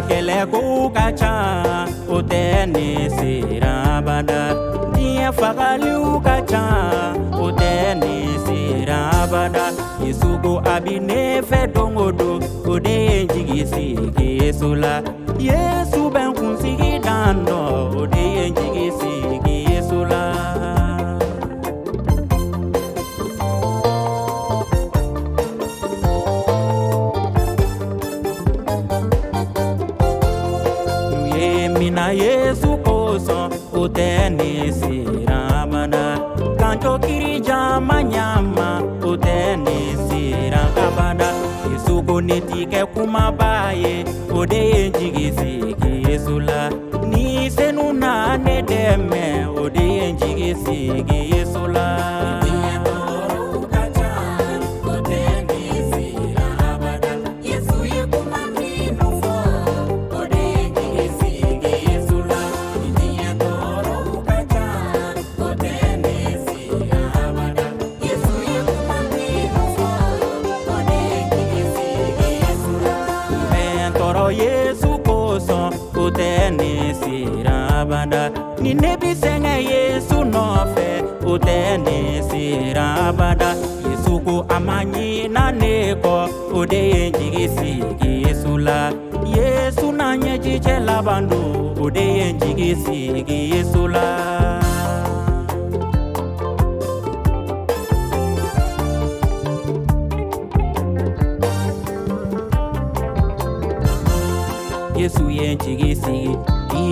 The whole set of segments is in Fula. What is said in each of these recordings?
kele kukacha uteni sirabada dia fagali ukacha uteni sirabada Yesugo abine fedongodo ode jigisi kesula Yesu ben kunsigi dando ode jigisi kesula Mina Yesu koso uteni sirabada Kancho kiri jama nyama uteni sirabada Yesu koneti ke kumabaye ode jigisi kesula Ni senuna ne deme ode jigisi kesula Yesu koso uteni sirabada Ni nebi senge Yesu nofe uteni sirabada Yesu ko amanyi na neko ode njigisi Yesula Yesu na nyejiche labandu ode njigisi Yesula Yesu yenjigisi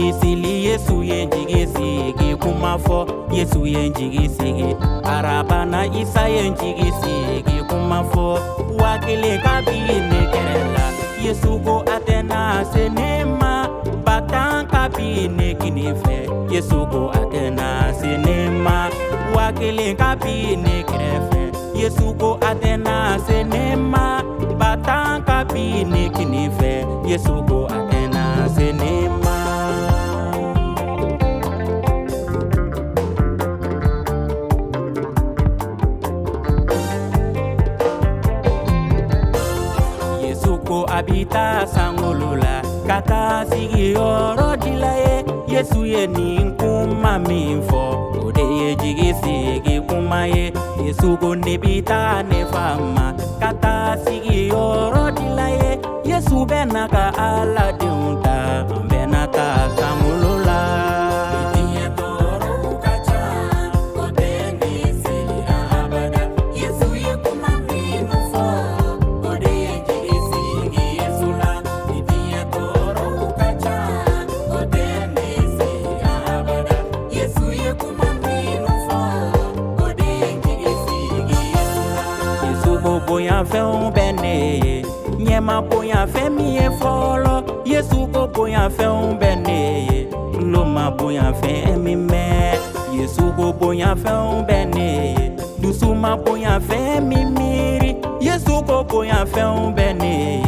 isili Yesu yenjigisi kumafo Yesu yenjigisi arabana isa yenjigisi kumafo wakile kabine kerela Yesu go atena senema batan kabine kinife Yesu go atena senema wakile kabine kerefe Yesu go atena senema batan kabine kinife Yesu go atena senema Yesu go abita sangulula kaka sigi oro dilaye Yesu ye ninkuma minfo ode ye jigisi kumaye Yesu go nebita nefama kata sigi oro dilaye Yesu benaka ala diunta benata samulula Itiye toro ukacha Odeni sirabada Yesu ye kumaminu fo Ode ye jigisi Yesula Itiye toro ukacha Odeni sirabada Yesu ye kumaminu fo Ode ye jigisi Yesula Yesu bobo ya fe bene Nyema boya fe mi e folo Yesu go boya fe bene Loma boya fe mi me Yesu go boya fe bene Dusuma boya fe mi miri Yesu go boya fe bene